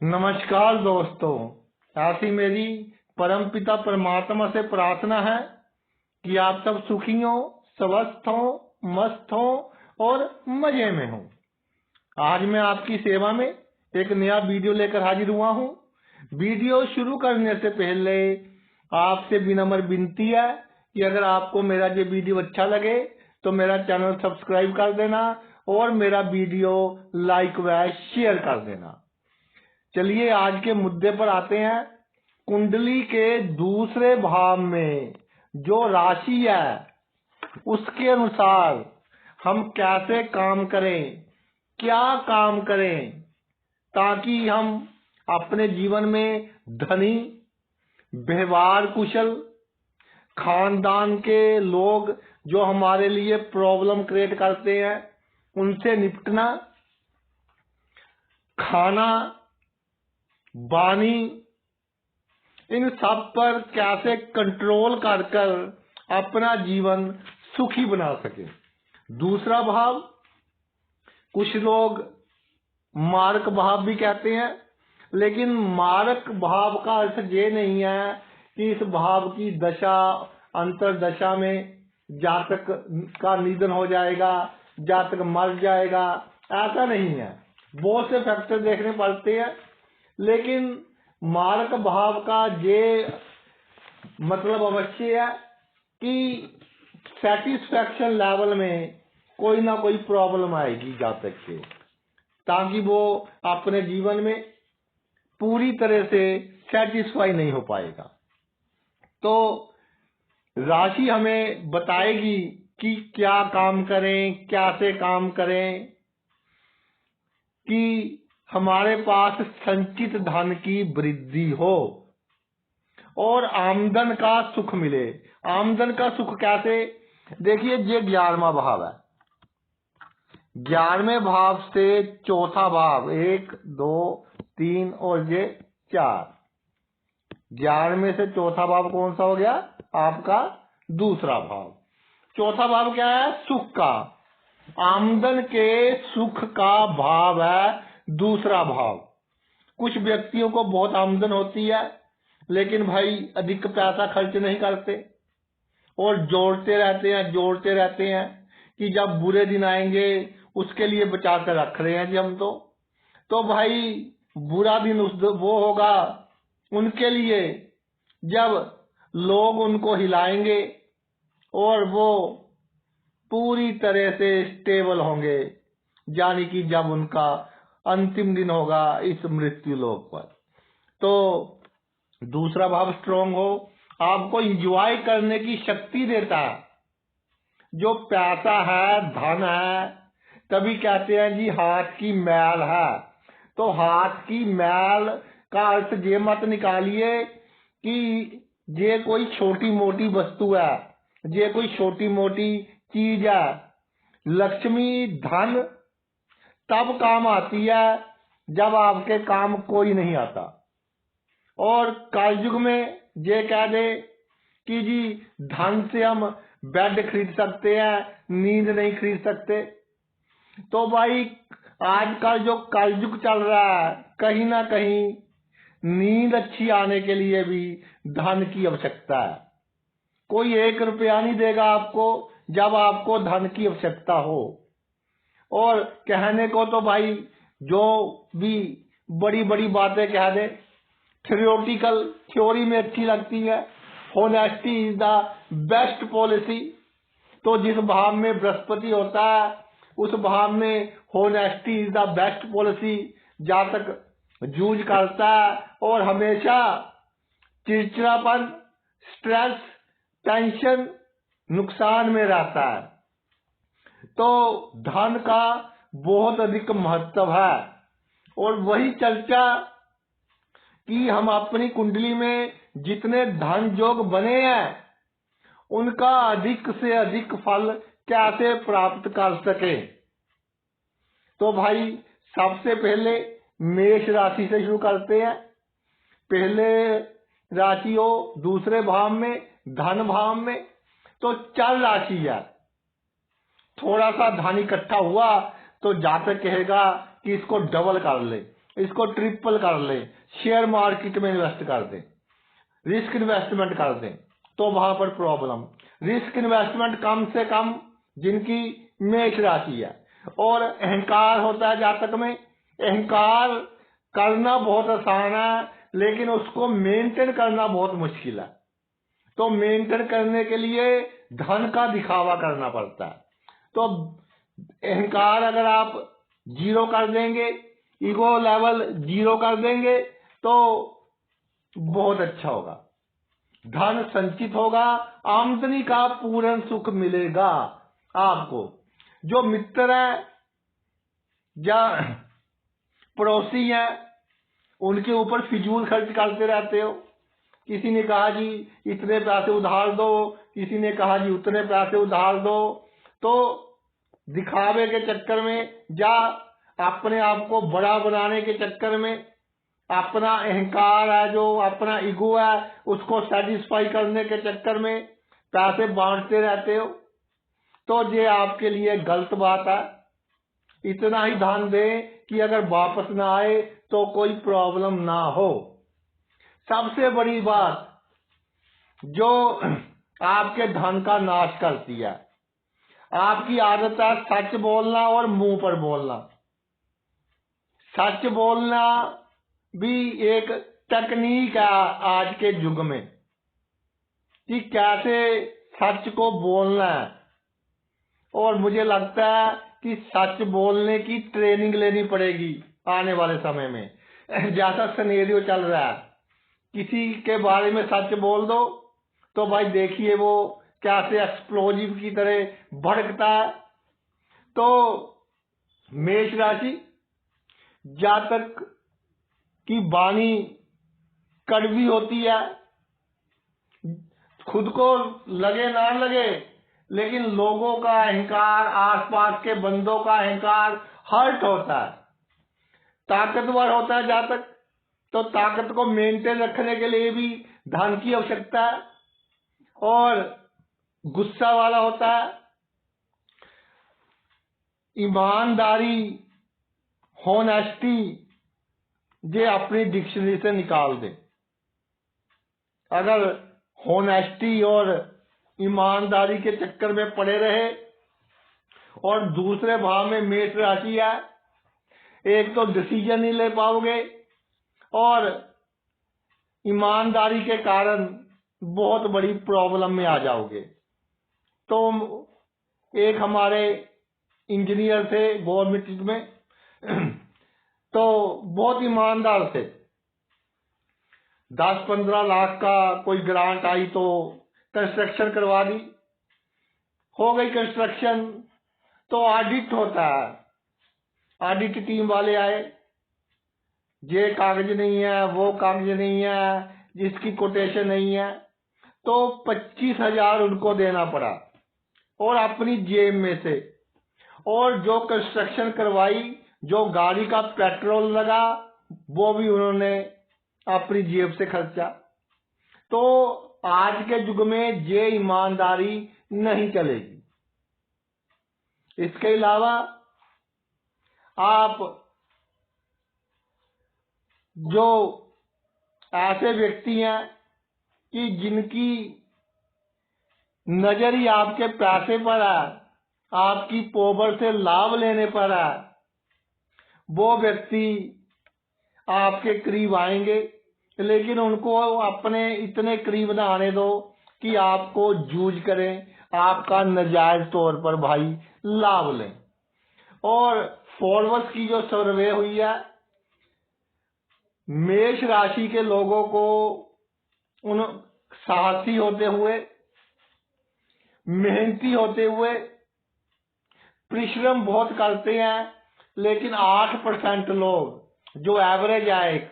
नमस्कार दोस्तों। ऐसी मेरी परमपिता परमात्मा से प्रार्थना है कि आप सब सुखी हो, स्वस्थ हो, मस्त हो और मजे में हो। आज मैं आपकी सेवा में एक नया वीडियो लेकर हाजिर हुआ हूँ। वीडियो शुरू करने से पहले आपसे विनम्र विनती है कि अगर आपको मेरा ये वीडियो अच्छा लगे तो मेरा चैनल सब्सक्राइब कर देना और मेरा वीडियो लाइक व शेयर कर देना। चलिए आज के मुद्दे पर आते हैं। कुंडली के दूसरे भाव में जो राशि है उसके अनुसार हम कैसे काम करें, क्या काम करें ताकि हम अपने जीवन में धनी, व्यवहार कुशल, खानदान के लोग जो हमारे लिए प्रॉब्लम क्रिएट करते हैं उनसे निपटना, खाना, वाणी, इन सब पर कैसे कंट्रोल कर कर अपना जीवन सुखी बना सके। दूसरा भाव कुछ लोग मारक भाव भी कहते हैं, लेकिन मारक भाव का अर्थ ये नहीं है कि इस भाव की दशा अंतरदशा में जातक का निधन हो जाएगा, जातक मर जाएगा, ऐसा नहीं है। बहुत से फैक्टर देखने पड़ते हैं, लेकिन मारक भाव का ये मतलब अवश्य है कि सेटिस्फैक्शन लेवल में कोई ना कोई प्रॉब्लम आएगी जातक के, ताकि वो अपने जीवन में पूरी तरह से सेटिस्फाई नहीं हो पाएगा। तो राशि हमें बताएगी कि क्या काम करें, कैसे काम करें कि हमारे पास संचित धन की वृद्धि हो और आमदन का सुख मिले। आमदन का सुख कैसे? देखिए, ये 11वां भाव है। 11वें भाव से चौथा भाव 1, 2, 3 और ये 4। 11वें से चौथा भाव कौन सा हो गया? आपका दूसरा भाव। चौथा भाव क्या है? सुख का, आमदन के सुख का भाव है दूसरा भाव। कुछ व्यक्तियों को बहुत आमदन होती है, लेकिन भाई अधिक पैसा खर्च नहीं करते और जोड़ते रहते हैं कि जब बुरे दिन आएंगे उसके लिए बचा कर रख रहे हैं जी हम तो भाई बुरा दिन वो होगा उनके लिए जब लोग उनको हिलाएंगे और वो पूरी तरह से स्टेबल होंगे, यानी कि जब उनका अंतिम दिन होगा इस मृत्यु लोक पर। तो दूसरा भाव स्ट्रोंग हो, आपको इंजॉय करने की शक्ति देता है। जो पैसा है, धन है, तभी कहते हैं जी हाथ की मैल है। तो हाथ की मैल का अर्थ ये मत निकालिए कि ये कोई छोटी मोटी वस्तु है, ये कोई छोटी मोटी चीज है। लक्ष्मी धन तब काम आती है जब आपके काम कोई नहीं आता। और कलयुग में ये कह दे कि जी धन से हम बेड खरीद सकते हैं, नींद नहीं खरीद सकते। तो भाई आजकल जो कलयुग चल रहा है, कहीं ना कहीं नींद अच्छी आने के लिए भी धन की आवश्यकता है। कोई 1 रुपया नहीं देगा आपको जब आपको धन की आवश्यकता हो। और कहने को तो भाई जो भी बड़ी बड़ी बातें कह दे, थ्योरेटिकल थ्योरी में अच्छी लगती है। Honesty is the best policy. तो जिस भाव में बृहस्पति होता है उस भाव में honesty is the best policy. जातक जूझ करता है और हमेशा चिड़चिड़ापन, स्ट्रेस, टेंशन, नुकसान में रहता है। तो धन का बहुत अधिक महत्व है और वही चर्चा कि हम अपनी कुंडली में जितने धन योग बने हैं उनका अधिक से अधिक फल कैसे प्राप्त कर सके। तो भाई सबसे पहले मेष राशि से शुरू करते हैं। पहले राशि हो दूसरे भाव में, धन भाव में, तो चल राशि है। थोड़ा सा धन इकट्ठा हुआ तो जातक कहेगा कि इसको डबल कर ले, इसको ट्रिपल कर लें, शेयर मार्केट में इन्वेस्ट कर दें, रिस्क इन्वेस्टमेंट कर दें, तो वहां पर प्रॉब्लम। रिस्क इन्वेस्टमेंट कम से कम जिनकी मेष राशि है, और अहंकार होता है जातक में। अहंकार करना बहुत आसान है, लेकिन उसको मेंटेन करना बहुत मुश्किल है। तो मेंटेन करने के लिए धन का दिखावा करना पड़ता है। तो अहंकार अगर आप जीरो कर देंगे, ईगो लेवल जीरो कर देंगे, तो बहुत अच्छा होगा। धन संचित होगा, आमदनी का पूर्ण सुख मिलेगा आपको। जो मित्र है या पड़ोसी है, उनके ऊपर फिजूल खर्च करते रहते हो। किसी ने कहा जी इतने पैसे उधार दो, किसी ने कहा जी उतने पैसे उधार दो, तो दिखावे के चक्कर में या अपने आप को बड़ा बनाने के चक्कर में, अपना अहंकार है, जो अपना ईगो है, उसको सेटिस्फाई करने के चक्कर में पैसे बांटते रहते हो। तो ये आपके लिए गलत बात है। इतना ही ध्यान दें कि अगर वापस ना आए तो कोई प्रॉब्लम ना हो। सबसे बड़ी बात जो आपके धन का नाश करती है, आपकी आदत है सच बोलना और मुंह पर बोलना। सच बोलना भी एक टेक्निक है आज के युग में, कि कैसे सच को बोलना है। और मुझे लगता है कि सच बोलने की ट्रेनिंग लेनी पड़ेगी आने वाले समय में। जैसा सिनेरियो चल रहा है, किसी के बारे में सच बोल दो तो भाई देखिए वो कैसे एक्सप्लोजिव की तरह भड़कता है। तो मेष राशि जातक की वाणी कड़वी होती है, खुद को लगे ना लगे, लेकिन लोगों का अहंकार, आसपास के बंदों का अहंकार हर्ट होता है। ताकतवर होता है जातक, तो ताकत को मेंटेन रखने के लिए भी धन की आवश्यकता है। और गुस्सा वाला होता है। ईमानदारी, होनेस्टी, ये अपनी डिक्शनरी से निकाल दे। अगर होनेस्टी और ईमानदारी के चक्कर में पड़े रहे, और दूसरे भाव में मेष राशि है, एक तो डिसीजन नहीं ले पाओगे, और ईमानदारी के कारण बहुत बड़ी प्रॉब्लम में आ जाओगे। तो एक हमारे इंजीनियर थे गवर्नमेंट में, तो बहुत ईमानदार थे। 10-15 लाख का कोई ग्रांट आई तो कंस्ट्रक्शन करवा दी, हो गई कंस्ट्रक्शन। तो ऑडिट होता है, ऑडिट टीम वाले आए, ये कागज नहीं है, वो कागज नहीं है, जिसकी कोटेशन नहीं है, तो 25,000 उनको देना पड़ा, और अपनी जेब में से। और जो कंस्ट्रक्शन करवाई, जो गाड़ी का पेट्रोल लगा, वो भी उन्होंने अपनी जेब से खर्चा। तो आज के युग में ये ईमानदारी नहीं चलेगी। इसके अलावा आप जो ऐसे व्यक्ति हैं कि जिनकी नजर ही आपके पैसे पर है, आपकी पोवर से लाभ लेने पर है, वो व्यक्ति आपके करीब आएंगे, लेकिन उनको अपने इतने करीब ना आने दो कि आपको जूझ करें, आपका नाजायज तौर पर भाई लाभ लें। और फॉरवर्ड्स की जो सर्वे हुई है, मेष राशि के लोगों को उन साहसी होते हुए, मेहनती होते हुए, परिश्रम बहुत करते हैं, लेकिन 8% लोग जो एवरेज है एक,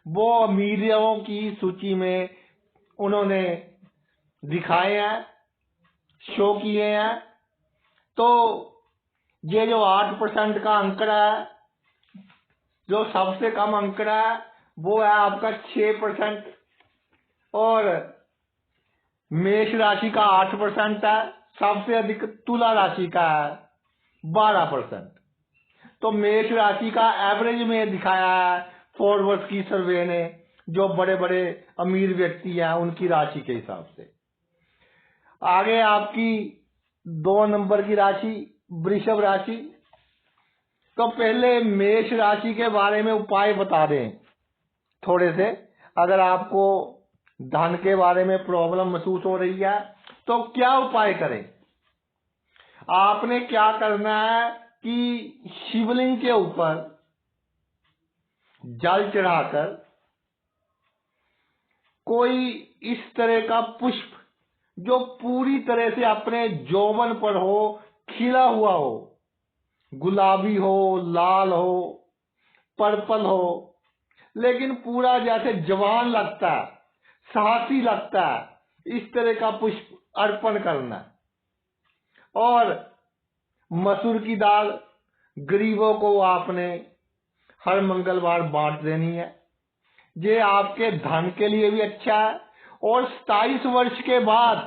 वो अमीरों की सूची में उन्होंने दिखाए हैं, शो किए हैं। तो ये जो 8% का आंकड़ा है, जो सबसे कम आंकड़ा है, वो है आपका 6%, और मेष राशि का 8% है, सबसे अधिक तुला राशि का है 12%। तो मेष राशि का एवरेज में दिखाया है फोर्ब्स की सर्वे ने, जो बड़े बड़े अमीर व्यक्ति हैं उनकी राशि के हिसाब से। आगे आपकी 2 नंबर की राशि वृषभ राशि। तो पहले मेष राशि के बारे में उपाय बता दें थोड़े से। अगर आपको धन के बारे में प्रॉब्लम महसूस हो रही है तो क्या उपाय करें। आपने क्या करना है कि शिवलिंग के ऊपर जल चढ़ाकर कोई इस तरह का पुष्प जो पूरी तरह से अपने यौवन पर हो, खिला हुआ हो, गुलाबी हो, लाल हो, पर्पल हो, लेकिन पूरा जैसे जवान लगता है, साहसी लगता है, इस तरह का पुष्प अर्पण करना। और मसूर की दाल गरीबों को आपने हर मंगलवार बांट देनी है। ये आपके धन के लिए भी अच्छा है और 27 वर्ष के बाद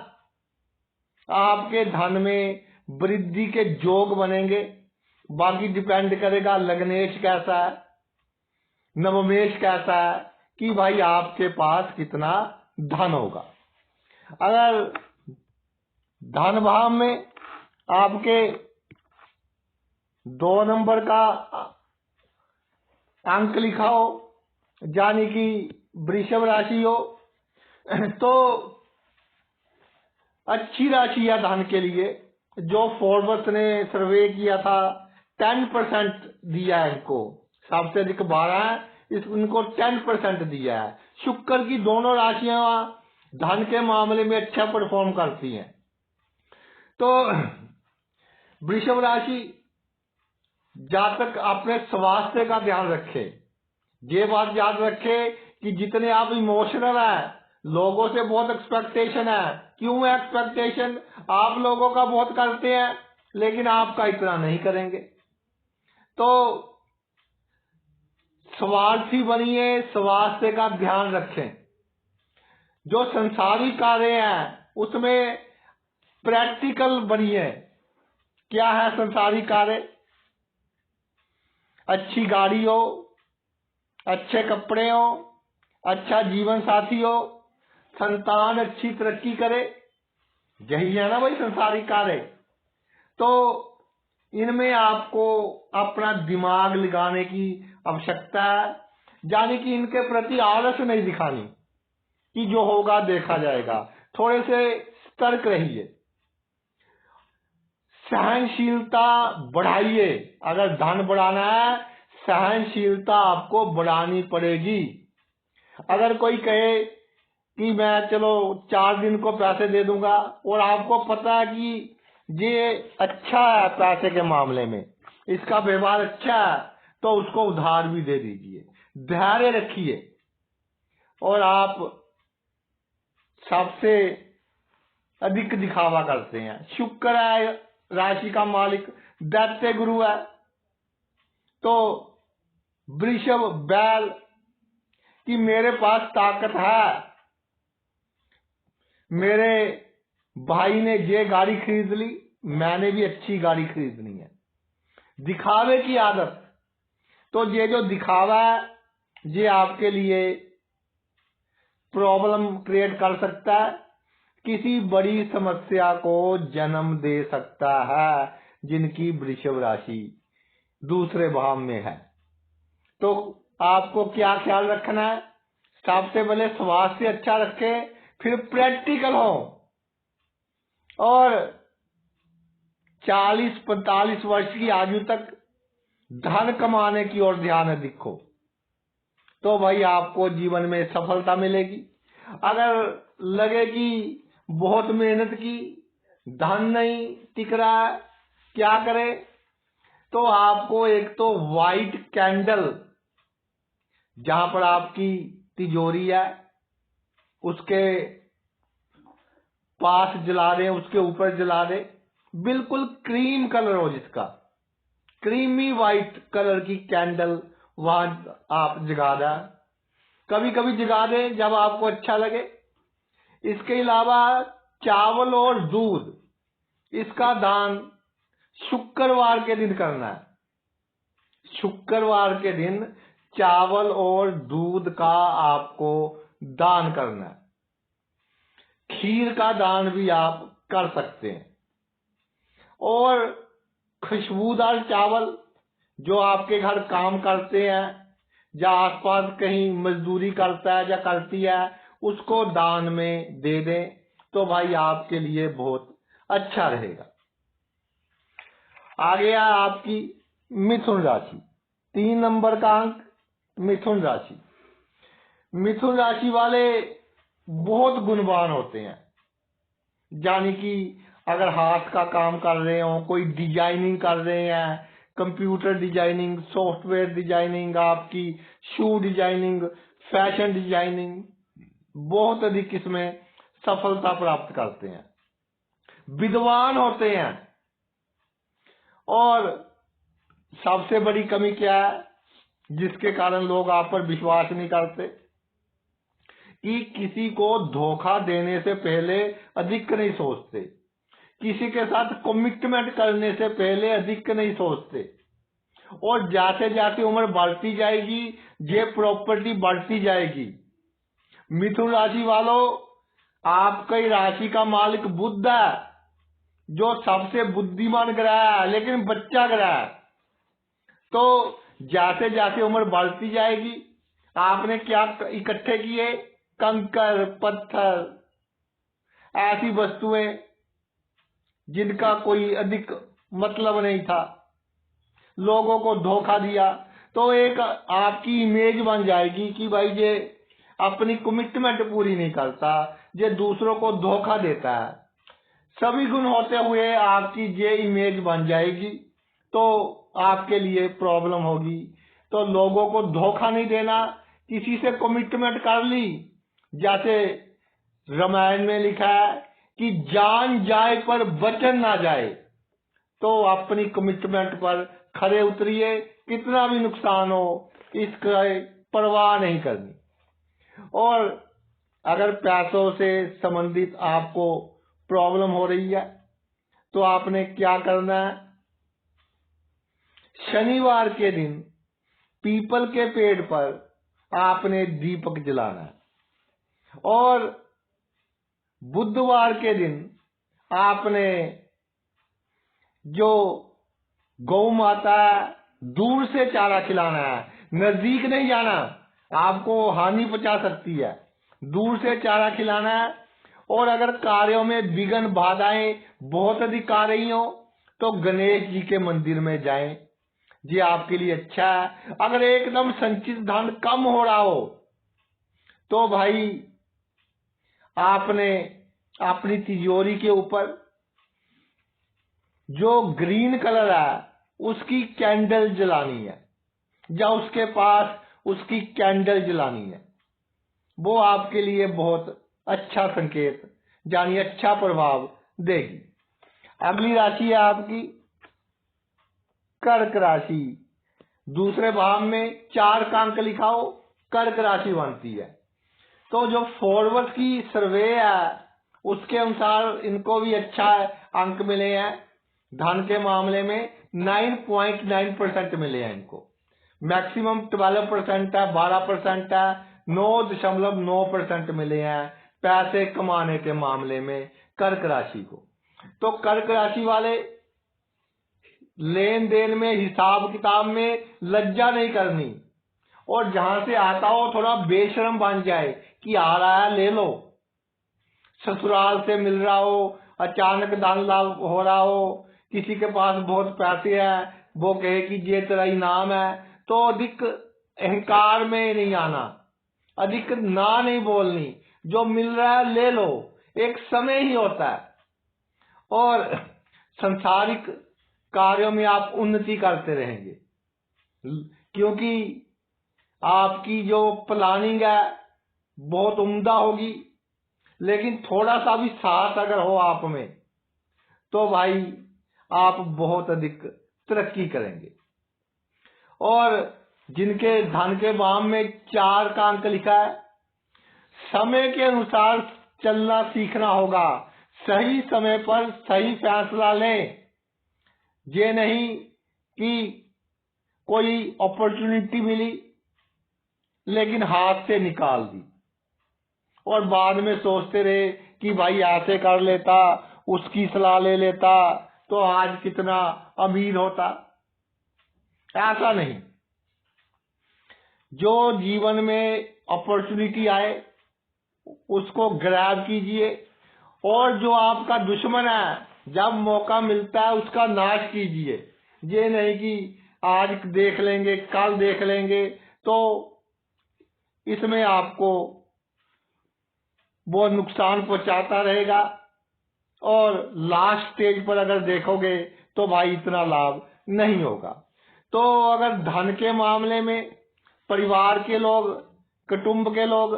आपके धन में वृद्धि के योग बनेंगे। बाकी डिपेंड करेगा लग्नेश कैसा है, नवमेश कैसा है, कि भाई आपके पास कितना धन होगा। अगर धन भाव में आपके 2 नंबर का अंक लिखा हो, यानी कि वृषभ राशि हो, तो अच्छी राशि है धन के लिए। जो फोर्ब्स ने सर्वे किया था 10% दिया है इनको, सबसे अधिक 12 है, इनको 10% दिया है। शुक्र की दोनों राशियां धन के मामले में अच्छा परफॉर्म करती हैं। तो वृषभ राशि जातक अपने स्वास्थ्य का ध्यान रखे। ये बात याद रखे कि जितने आप इमोशनल हैं, लोगों से बहुत एक्सपेक्टेशन है। क्यों एक्सपेक्टेशन? आप लोगों का बहुत करते हैं लेकिन आपका इतना नहीं करेंगे। तो स्वार्थी बनिए, स्वास्थ्य का ध्यान रखें। जो संसारी कार्य हैं उसमें प्रैक्टिकल बनिए। क्या है संसारी कार्य? अच्छी गाड़ी हो, अच्छे कपड़े हो, अच्छा जीवन साथी हो, संतान अच्छी तरक्की करे, यही है ना भाई संसारी कार्य। तो इनमें आपको अपना दिमाग लगाने की आवश्यकता है, यानी कि इनके प्रति आलस नहीं दिखानी कि जो होगा देखा जाएगा। थोड़े से सतर्क रहिए, सहनशीलता बढ़ाइए। अगर धन बढ़ाना है, सहनशीलता आपको बढ़ानी पड़ेगी। अगर कोई कहे कि मैं चलो 4 दिन को पैसे दे दूंगा और आपको पता है कि ये अच्छा है पैसे के मामले में, इसका व्यवहार अच्छा है, तो उसको उधार भी दे दीजिए। धैर्य रखिए। और आप सबसे अधिक दिखावा करते हैं। शुक्र है राशि का मालिक, दैत्य गुरु है। तो वृषभ बैल कि मेरे पास ताकत है, मेरे भाई ने ये गाड़ी खरीद ली, मैंने भी अच्छी गाड़ी खरीदनी है। दिखावे की आदत, तो ये जो दिखावा है ये आपके लिए प्रॉब्लम क्रिएट कर सकता है, किसी बड़ी समस्या को जन्म दे सकता है। जिनकी वृषभ राशि दूसरे भाव में है, तो आपको क्या ख्याल रखना है? सबसे पहले स्वास्थ्य अच्छा रखें, फिर प्रैक्टिकल हो और 40-45 वर्ष की आयु तक धन कमाने की ओर ध्यान दिखो, तो भाई आपको जीवन में सफलता मिलेगी। अगर लगे कि बहुत मेहनत की, धन नहीं टिक रहा है, क्या करे? तो आपको एक तो व्हाइट कैंडल, जहां पर आपकी तिजोरी है उसके पास जला दें, उसके ऊपर जला दें। बिल्कुल क्रीम कलर हो, जिसका क्रीमी व्हाइट कलर की कैंडल वहां आप जगा दें। कभी कभी जगा दें जब आपको अच्छा लगे। इसके अलावा चावल और दूध, इसका दान शुक्रवार के दिन करना है। शुक्रवार के दिन चावल और दूध का आपको दान करना है। खीर का दान भी आप कर सकते हैं। और खुशबूदार चावल जो आपके घर काम करते हैं या आसपास कहीं मजदूरी करता है या करती है, उसको दान में दे दें तो भाई आपके लिए बहुत अच्छा रहेगा। आ गया आपकी मिथुन राशि, 3 नंबर का अंक मिथुन राशि। मिथुन राशि वाले बहुत गुणवान होते हैं, यानी कि अगर हाथ का काम कर रहे हो, कोई डिजाइनिंग कर रहे हैं, कंप्यूटर डिजाइनिंग, सॉफ्टवेयर डिजाइनिंग, आपकी शू डिजाइनिंग, फैशन डिजाइनिंग, बहुत अधिक इसमें सफलता प्राप्त करते हैं, विद्वान होते हैं। और सबसे बड़ी कमी क्या है जिसके कारण लोग आप पर विश्वास नहीं करते, कि किसी को धोखा देने से पहले अधिक नहीं सोचते, किसी के साथ कमिटमेंट करने से पहले अधिक नहीं सोचते। और जाते जाते उम्र बढ़ती जाएगी, ये प्रॉपर्टी बढ़ती जाएगी। मिथुन राशि वालों, आपकी राशि का मालिक बुध है, जो सबसे बुद्धिमान ग्रह है, लेकिन बच्चा ग्रह है। तो जाते जाते उम्र बढ़ती जाएगी। आपने क्या इकट्ठे किए? कंकर, पत्थर, ऐसी वस्तुएं जिनका कोई अधिक मतलब नहीं था, लोगों को धोखा दिया, तो एक आपकी इमेज बन जाएगी कि भाई ये अपनी कमिटमेंट पूरी नहीं करता, ये दूसरों को धोखा देता है। सभी गुण होते हुए आपकी ये इमेज बन जाएगी, तो आपके लिए प्रॉब्लम होगी। तो लोगों को धोखा नहीं देना, किसी से कमिटमेंट कर ली, जैसे रामायण में लिखा है कि जान जाए पर वचन ना जाए, तो अपनी कमिटमेंट पर खरे उतरिए, कितना भी नुकसान हो इसका परवाह नहीं करनी। और अगर पैसों से संबंधित आपको प्रॉब्लम हो रही है तो आपने क्या करना है? शनिवार के दिन पीपल के पेड़ पर आपने दीपक जलाना है, और बुधवार के दिन आपने जो गौ माता दूर से चारा खिलाना है, नजदीक नहीं जाना, आपको हानि पहुंचा सकती है, दूर से चारा खिलाना है। और अगर कार्यों में विघ्न बाधाएं बहुत अधिक आ रही हो तो गणेश जी के मंदिर में जाएं, ये आपके लिए अच्छा है। अगर एकदम संचित धन कम हो रहा हो तो भाई आपने अपनी तिजोरी के ऊपर जो ग्रीन कलर है उसकी कैंडल जलानी है, या उसके पास उसकी कैंडल जलानी है। वो आपके लिए बहुत अच्छा संकेत, यानी अच्छा प्रभाव देगी। अगली राशि है आपकी कर्क राशि। दूसरे भाव में 4 का अंक लिखाओ, कर्क राशि बनती है। तो जो फोर्ब्स की सर्वे है उसके अनुसार इनको भी अच्छा अंक मिले हैं। धन के मामले में 9.9% मिले हैं इनको। मैक्सिमम 12% है, 12% है, 9.9% मिले हैं पैसे कमाने के मामले में कर्क राशि को। तो कर्क राशि वाले लेन देन में, हिसाब किताब में लज्जा नहीं करनी, और जहां से आता हो थोड़ा बेशरम बन जाए कि आ रहा है ले लो। ससुराल से मिल रहा हो, अचानक धन लाभ हो रहा हो, किसी के पास बहुत पैसे हैं, वो कहे कि ये तेरा इनाम है, तो अधिक अहंकार में नहीं आना, अधिक ना नहीं बोलनी, जो मिल रहा है ले लो, एक समय ही होता है। और संसारिक कार्यों में आप उन्नति करते रहेंगे, क्योंकि आपकी जो प्लानिंग है बहुत उम्दा होगी। लेकिन थोड़ा सा भी साहस अगर हो आप में तो भाई आप बहुत अधिक तरक्की करेंगे। और जिनके धन के भाव में 4 का अंक लिखा है, समय के अनुसार चलना सीखना होगा, सही समय पर सही फैसला लें। ये नहीं कि कोई अपॉर्चुनिटी मिली लेकिन हाथ से निकाल दी और बाद में सोचते रहे कि भाई ऐसे कर लेता, उसकी सलाह ले लेता तो आज कितना अमीर होता। ऐसा नहीं। जो जीवन में अपॉर्चुनिटी आए उसको ग्रैब कीजिए और जो आपका दुश्मन है जब मौका मिलता है उसका नाश कीजिए। ये नहीं कि आज देख लेंगे कल देख लेंगे, तो इसमें आपको वो नुकसान पहुंचाता रहेगा और लास्ट स्टेज पर अगर देखोगे तो भाई इतना लाभ नहीं होगा। तो अगर धन के मामले में परिवार के लोग, कुटुंब के लोग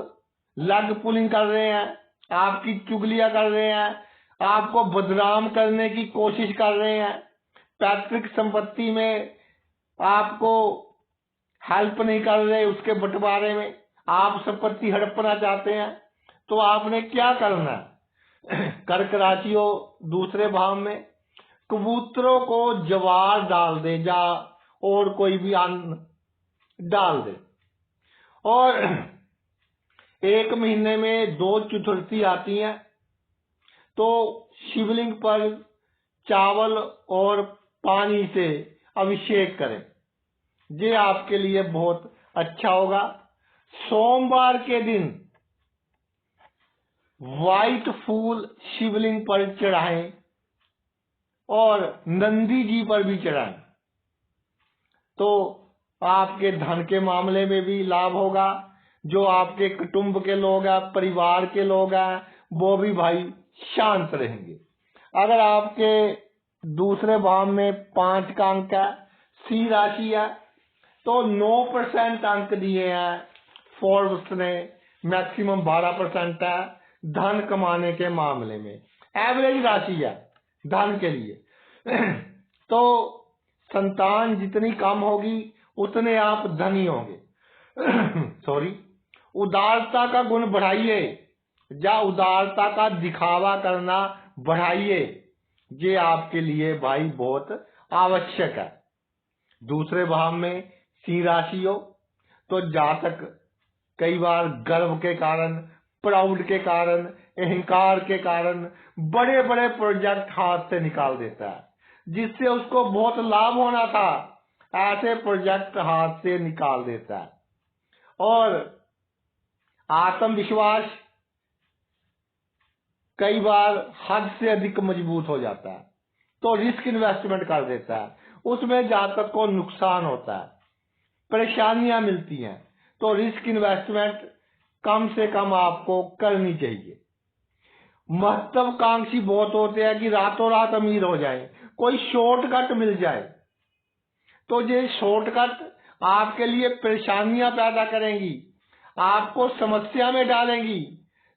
लग पुलिंग कर रहे हैं, आपकी चुगलियां कर रहे हैं, आपको बदनाम करने की कोशिश कर रहे हैं, पैतृक संपत्ति में आपको हेल्प नहीं कर रहे, उसके बंटवारे में आप संपत्ति हड़पना चाहते हैं, तो आपने क्या करना है? कर्क राशियों दूसरे भाव में कबूतरों को ज्वार डाल दे जा और कोई भी अन्न डाल दे। और 1 महीने में 2 चतुर्थी आती हैं तो शिवलिंग पर चावल और पानी से अभिषेक करें, ये आपके लिए बहुत अच्छा होगा। सोमवार के दिन व्हाइट फूल शिवलिंग पर चढ़ाएं और नंदी जी पर भी चढ़ाएं, तो आपके धन के मामले में भी लाभ होगा। जो आपके कुटुंब के लोग हैं, परिवार के लोग हैं, वो भी भाई शांत रहेंगे। अगर आपके दूसरे भाव में 5 का अंक है, सी राशि है, तो 9% अंक दिए हैं फोर्ब्स ने, मैक्सिमम 12% है धन कमाने के मामले में। एवरेज राशि है धन के लिए। तो संतान जितनी कम होगी उतने आप धनी होंगे। सॉरी, उदारता का गुण बढ़ाइए या उदारता का दिखावा करना बढ़ाइए, ये आपके लिए भाई बहुत आवश्यक है। दूसरे भाव में सिंह राशि हो तो जातक कई बार गर्व के कारण, प्राउड के कारण, अहंकार के कारण बड़े बड़े प्रोजेक्ट हाथ से निकाल देता है, जिससे उसको बहुत लाभ होना था, ऐसे प्रोजेक्ट हाथ से निकाल देता है। और आत्मविश्वास कई बार हद से अधिक मजबूत हो जाता है, तो रिस्क इन्वेस्टमेंट कर देता है, उसमें जातक को नुकसान होता है, परेशानियां मिलती हैं। तो रिस्क इन्वेस्टमेंट कम से कम आपको करनी चाहिए। महत्वाकांक्षी बहुत होते हैं कि रातों रात अमीर हो जाएं, कोई शॉर्टकट मिल जाए, तो ये शॉर्टकट आपके लिए परेशानियां पैदा करेंगी, आपको समस्या में डालेंगी।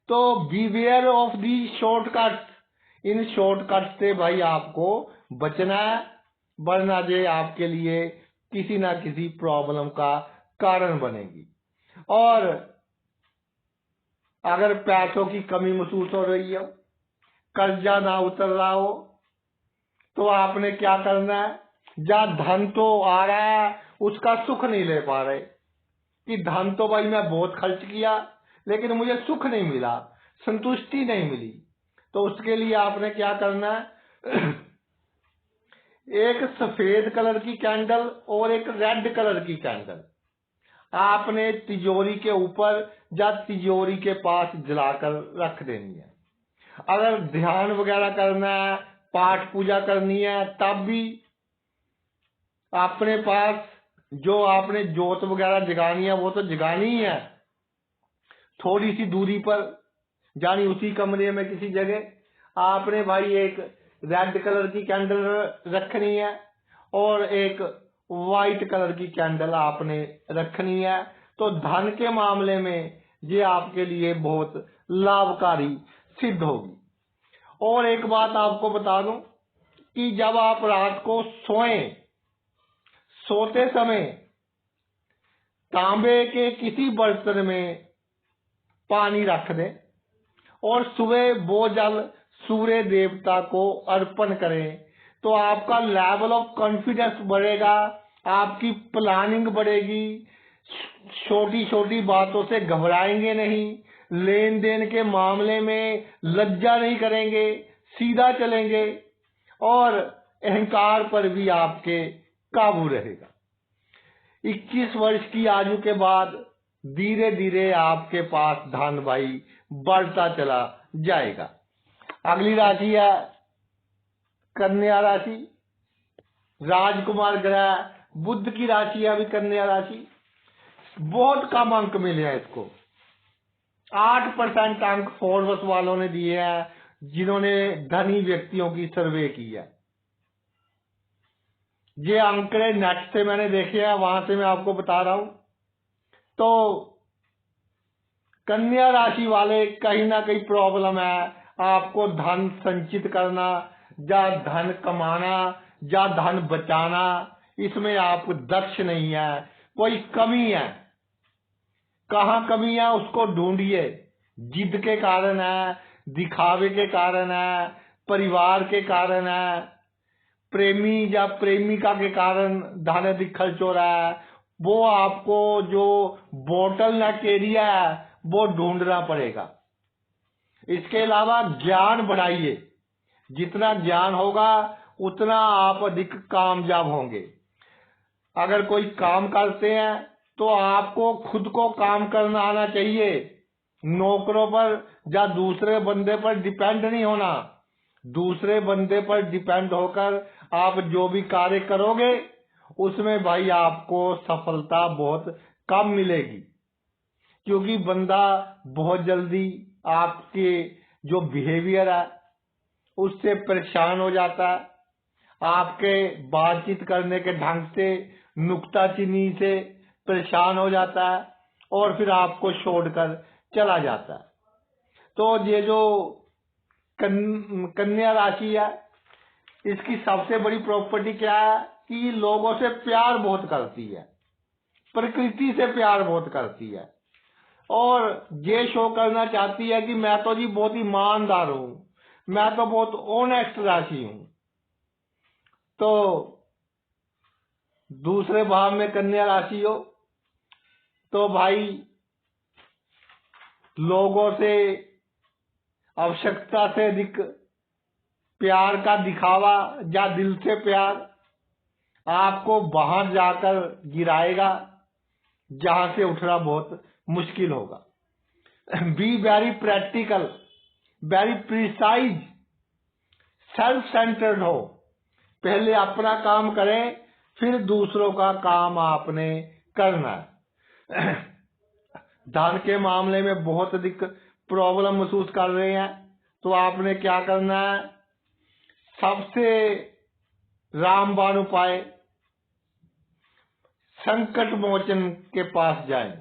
तो beware of the shortcut. In shortcut से भाई आपको बचना है, वरना ये आपके लिए किसी ना किसी प्रॉब्लम का कारण बनेगी। और अगर पैसों की कमी महसूस हो रही हो, कर्जा ना उतर रहा हो, तो आपने क्या करना है? या धन तो आ रहा है उसका सुख नहीं ले पा रहे कि धन तो भाई मैं बहुत खर्च किया लेकिन मुझे सुख नहीं मिला, संतुष्टि नहीं मिली, तो उसके लिए आपने क्या करना है? एक सफेद कलर की कैंडल और एक रेड कलर की कैंडल आपने तिजोरी के ऊपर या तिजोरी के पास जलाकर रख देनी है। अगर ध्यान वगैरह करना है, पाठ पूजा करनी है, तब भी अपने पास जो आपने जोत वगैरह जगानी है वो तो जगानी ही है, थोड़ी सी दूरी पर, यानी उसी कमरे में किसी जगह आपने भाई एक रेड कलर की कैंडल रखनी है और एक व्हाइट कलर की कैंडल आपने रखनी है। तो धन के मामले में ये आपके लिए बहुत लाभकारी सिद्ध होगी। और एक बात आपको बता दूं कि जब आप रात को सोते समय तांबे के किसी बर्तन में पानी रख दें और सुबह वो जल सूर्य देवता को अर्पण करें, तो आपका लेवल ऑफ कॉन्फिडेंस बढ़ेगा आपकी प्लानिंग बढ़ेगी, छोटी छोटी बातों से घबराएंगे नहीं, लेन देन के मामले में लज्जा नहीं करेंगे, सीधा चलेंगे और अहंकार पर भी आपके काबू रहेगा। 21 वर्ष की आयु के बाद धीरे धीरे आपके पास धन भाई बढ़ता चला जाएगा। अगली राशि है कन्या राशि। राजकुमार ग्रह बुध की राशि है अभी कन्या राशि। बहुत कम अंक मिले हैं इसको, 8% अंक फोर्ब्स वालों ने दिए हैं जिन्होंने धनी व्यक्तियों की सर्वे की है। ये आंकड़े नेट से मैंने देखे हैं, वहां से मैं आपको बता रहा हूं। तो कन्या राशि वाले कहीं ना कहीं प्रॉब्लम है, आपको धन संचित करना या धन कमाना या धन बचाना, इसमें आप दक्ष नहीं है, कोई कमी है। कहाँ कमी है उसको ढूंढिए। जिद के कारण है, दिखावे के कारण है, परिवार के कारण है, प्रेमी या प्रेमिका के कारण धन अधिक खर्च हो रहा है। वो आपको जो बोटल नेक एरिया है वो ढूंढना पड़ेगा। इसके अलावा ज्ञान बढ़ाइए, जितना ज्ञान होगा उतना आप अधिक कामयाब होंगे। अगर कोई काम करते हैं तो आपको खुद को काम करना आना चाहिए, नौकरों पर या दूसरे बंदे पर डिपेंड नहीं होना। दूसरे बंदे पर डिपेंड होकर आप जो भी कार्य करोगे उसमें भाई आपको सफलता बहुत कम मिलेगी, क्योंकि बंदा बहुत जल्दी आपके जो बिहेवियर है उससे परेशान हो जाता है, आपके बातचीत करने के ढंग से, नुक्ताचीनी से परेशान हो जाता है और फिर आपको छोड़कर चला जाता है। तो ये जो कन्या राशि है इसकी सबसे बड़ी प्रॉपर्टी क्या है कि लोगों से प्यार बहुत करती है, प्रकृति से प्यार बहुत करती है और ये शो करना चाहती है कि मैं तो जी बहुत ईमानदार हूं, मैं तो बहुत ऑनेस्ट राशि हूं। तो दूसरे भाव में कन्या राशि हो तो भाई लोगों से आवश्यकता से अधिक प्यार का दिखावा या दिल से प्यार आपको बाहर जाकर गिराएगा जहां से उठना बहुत मुश्किल होगा। Be very practical, very precise, self centred हो। पहले अपना काम करें फिर दूसरों का काम आपने करना है। धन के मामले में बहुत अधिक प्रॉब्लम महसूस कर रहे हैं तो आपने क्या करना है, सबसे रामबाण उपाय संकट मोचन के पास जाएं।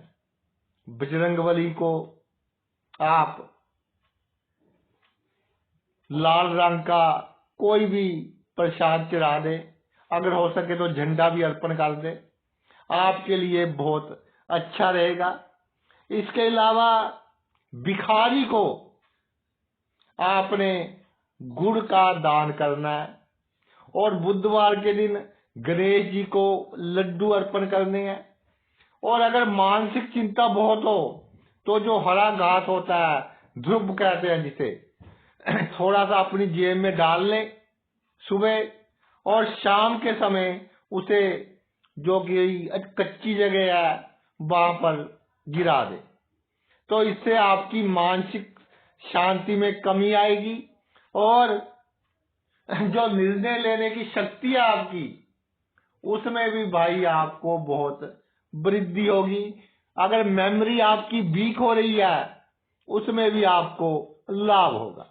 बजरंगबली को आप लाल रंग का कोई भी प्रसाद चढ़ा दे, अगर हो सके तो झंडा भी अर्पण कर दे, आपके लिए बहुत अच्छा रहेगा। इसके अलावा भिखारी को आपने गुड़ का दान करना है और बुधवार के दिन गणेश जी को लड्डू अर्पण करने हैं। और अगर मानसिक चिंता बहुत हो तो जो हरा घास होता है, ध्रुव कहते हैं जिसे, थोड़ा सा अपनी जेब में डाल ले सुबह और शाम के समय उसे जो कि कच्ची जगह है वहां पर गिरा दे। तो इससे आपकी मानसिक शांति में कमी आएगी और जो निर्णय लेने की शक्ति है आपकी उसमें भी भाई आपको बहुत वृद्धि होगी। अगर मेमोरी आपकी वीक हो रही है उसमें भी आपको लाभ होगा।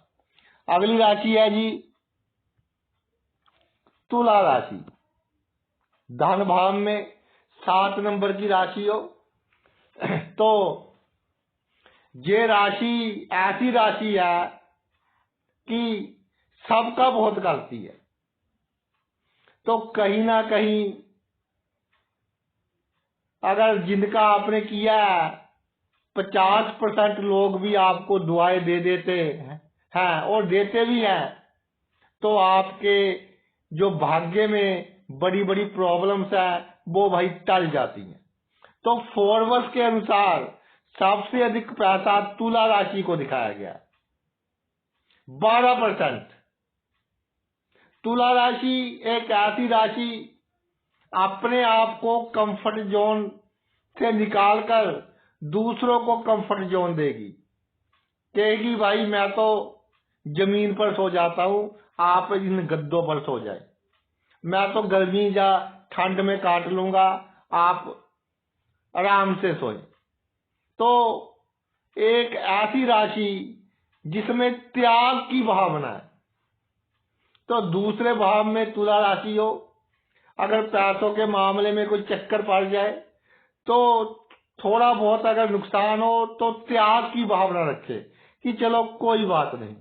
अगली राशि है जी तुला राशि। धन भाव में 7 नंबर की राशि हो तो ये राशि ऐसी राशि है कि सबका बहुत करती है। तो कहीं ना कहीं अगर जिनका आपने किया है 50% लोग भी आपको दुआएं दे देते हैं और देते भी हैं, तो आपके जो भाग्य में बड़ी बड़ी प्रॉब्लम्स है वो भाई टल जाती हैं। तो फोर्ब्स के अनुसार सबसे अधिक पैसा तुला राशि को दिखाया गया, 12%। तुला राशि एक ऐसी राशि अपने आप को कंफर्ट जोन से निकालकर दूसरों को कंफर्ट जोन देगी, कहेगी भाई मैं तो जमीन पर सो जाता हूं, आप इन गद्दों पर सो जाए, मैं तो गर्मी या ठंड में काट लूंगा, आप आराम से सोए। तो एक ऐसी राशि जिसमें त्याग की भावना है। तो दूसरे भाव में तुला राशि हो, अगर पैसों के मामले में कोई चक्कर पड़ जाए तो थोड़ा बहुत अगर नुकसान हो तो त्याग की भावना रखे कि चलो कोई बात नहीं।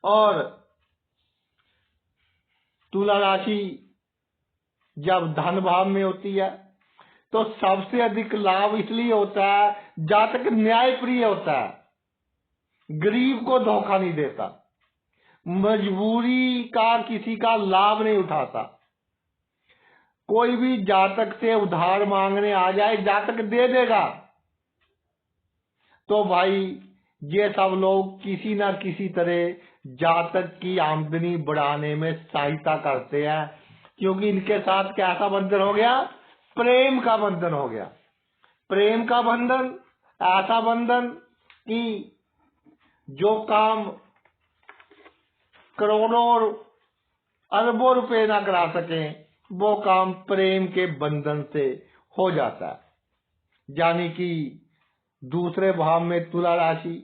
और तुला राशि जब धन भाव में होती है तो सबसे अधिक लाभ इसलिए होता है जातक न्याय प्रिय होता है, गरीब को धोखा नहीं देता, मजबूरी का किसी का लाभ नहीं उठाता। कोई भी जातक से उधार मांगने आ जाए, जातक दे देगा। तो भाई ये सब लोग किसी ना किसी तरह जातक की आमदनी बढ़ाने में सहायता करते हैं, क्योंकि इनके साथ कैसा बंधन हो गया? प्रेम का बंधन हो गया। प्रेम का बंधन, ऐसा बंधन कि जो काम करोड़ों और अरबों रुपए ना करा सके, वो काम प्रेम के बंधन से हो जाता है। यानी कि दूसरे भाव में तुला राशि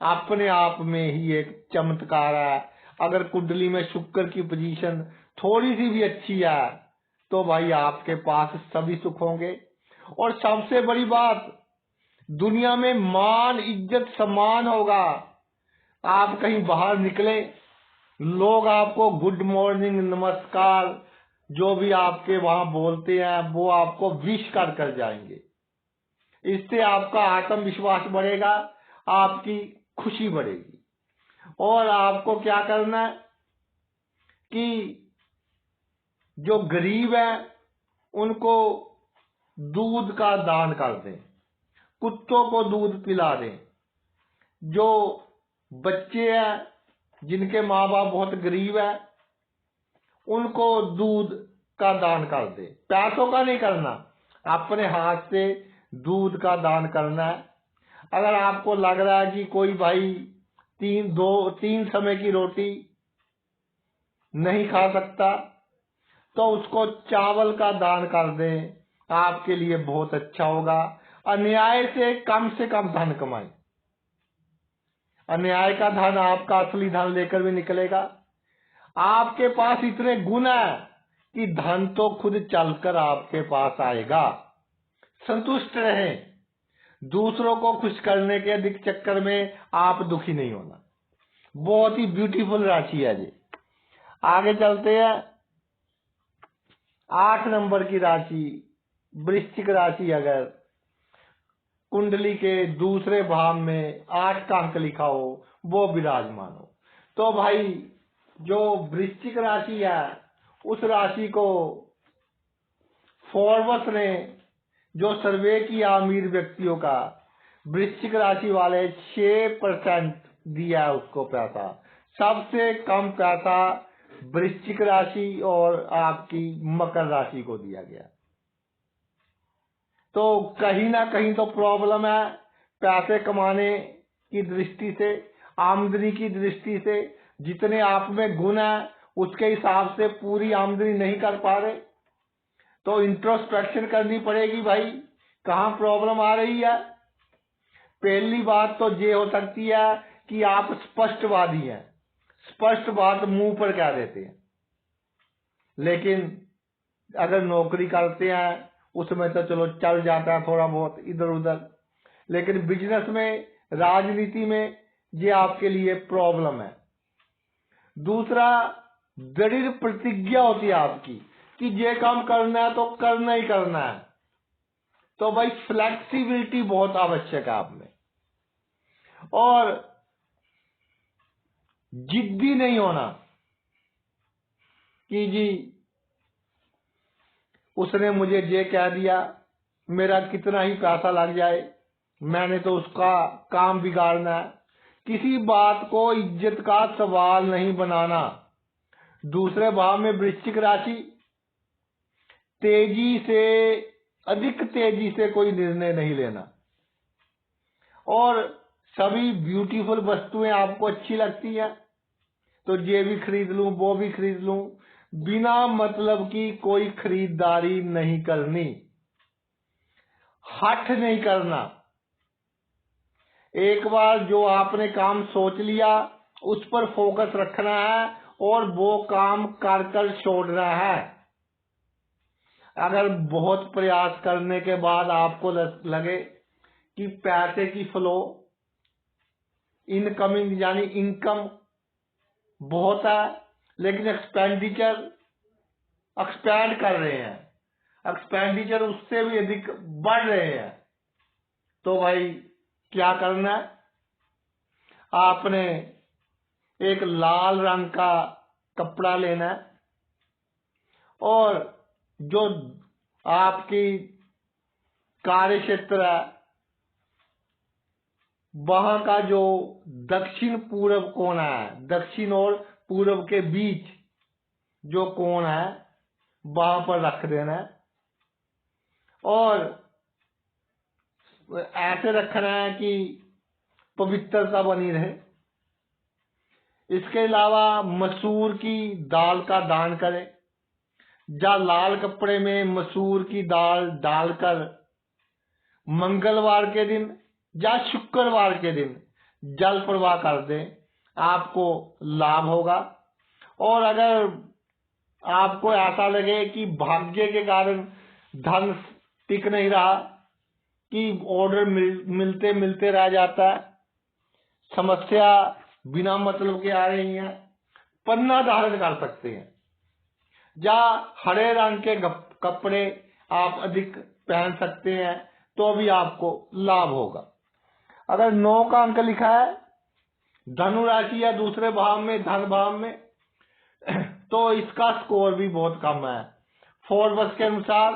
अपने आप में ही एक चमत्कार है। अगर कुंडली में शुक्र की पोजीशन थोड़ी सी भी अच्छी है तो भाई आपके पास सभी सुख होंगे। और सबसे बड़ी बात, दुनिया में मान इज्जत सम्मान होगा। आप कहीं बाहर निकले, लोग आपको गुड मॉर्निंग, नमस्कार, जो भी आपके वहां बोलते हैं वो आपको विश कर जाएंगे। इससे आपका आत्मविश्वास बढ़ेगा, आपकी खुशी बढ़ेगी। और आपको क्या करना है कि जो गरीब है उनको दूध का दान कर दें, कुत्तों को दूध पिला दें। जो बच्चे हैं जिनके माँ बाप बहुत गरीब है उनको दूध का दान कर दे। पैसों का नहीं करना, अपने हाथ से दूध का दान करना है। अगर आपको लग रहा है कि कोई भाई तीन समय की रोटी नहीं खा सकता तो उसको चावल का दान कर दें, आपके लिए बहुत अच्छा होगा। अन्याय से कम धन कमाएं। अन्याय का धन आपका असली धन लेकर भी निकलेगा। आपके पास इतने गुण है कि धन तो खुद चलकर आपके पास आएगा। संतुष्ट रहें, दूसरों को खुश करने के अधिक चक्कर में आप दुखी नहीं होना। बहुत ही ब्यूटीफुल राशि है जी। आगे चलते हैं। 8 नंबर की राशि वृश्चिक राशि, अगर कुंडली के दूसरे भाव में 8 का अंक लिखा हो, वो विराजमान हो, तो भाई जो वृश्चिक राशि है उस राशि को फोर्ब्स ने जो सर्वे किया अमीर व्यक्तियों का, वृश्चिक राशि वाले 6% दिया है उसको पैसा। सबसे कम पैसा वृश्चिक राशि और आपकी मकर राशि को दिया गया। तो कहीं ना कहीं तो प्रॉब्लम है पैसे कमाने की दृष्टि से, आमदनी की दृष्टि से। जितने आप में गुण है उसके हिसाब से पूरी आमदनी नहीं कर पा रहे, तो इंट्रोस्पेक्शन करनी पड़ेगी भाई, कहाँ प्रॉब्लम आ रही है। पहली बात तो ये हो सकती है कि आप स्पष्टवादी हैं, स्पष्ट बात मुंह पर कह देते हैं। लेकिन अगर नौकरी करते हैं उसमें तो चलो चल जाता है थोड़ा बहुत इधर उधर, लेकिन बिजनेस में, राजनीति में ये आपके लिए प्रॉब्लम है। दूसरा, दृढ़ प्रतिज्ञा होती है आपकी कि ये काम करना है तो करना ही करना है। तो भाई फ्लेक्सिबिलिटी बहुत आवश्यक है आप में। और जिद्दी नहीं होना कि जी उसने मुझे ये कह दिया, मेरा कितना ही पैसा लग जाए, मैंने तो उसका काम बिगाड़ना है। किसी बात को इज्जत का सवाल नहीं बनाना। दूसरे भाव में वृश्चिक राशि, तेजी से, अधिक तेजी से कोई निर्णय नहीं लेना। और सभी ब्यूटीफुल वस्तुएं आपको अच्छी लगती है तो ये भी खरीद लूं, वो भी खरीद लूं। बिना मतलब की कोई खरीदारी नहीं करनी, हठ नहीं करना। एक बार जो आपने काम सोच लिया उस पर फोकस रखना है और वो काम कर कर छोड़ना है। अगर बहुत प्रयास करने के बाद आपको लगे कि पैसे की फ्लो, इनकमिंग यानी इनकम बहुत है लेकिन एक्सपेंडिचर एक्सपैंड कर रहे हैं, एक्सपेंडिचर उससे भी अधिक बढ़ रहे हैं, तो भाई क्या करना है? आपने एक लाल रंग का कपड़ा लेना है और जो आपकी कार्य क्षेत्र है वहां का जो दक्षिण पूर्व कोना है, दक्षिण और पूर्व के बीच जो कोण है वहां पर रख देना है और ऐसे रखना है कि पवित्रता बनी रहे। इसके अलावा मसूर की दाल का दान करें, या लाल कपड़े में मसूर की दाल डालकर मंगलवार के दिन या शुक्रवार के दिन जल प्रवाह कर दें, आपको लाभ होगा। और अगर आपको ऐसा लगे कि भाग्य के कारण धन टिक नहीं रहा, कि ऑर्डर मिलते मिलते रह जाता है, समस्या बिना मतलब के आ रही है, पन्ना धारण कर सकते हैं, या हरे रंग के कपड़े आप अधिक पहन सकते हैं तो भी आपको लाभ होगा। अगर 9 का अंक लिखा है धनु राशि या दूसरे भाव में, धन भाव में, तो इसका स्कोर भी बहुत कम है। फोर्ब्स के अनुसार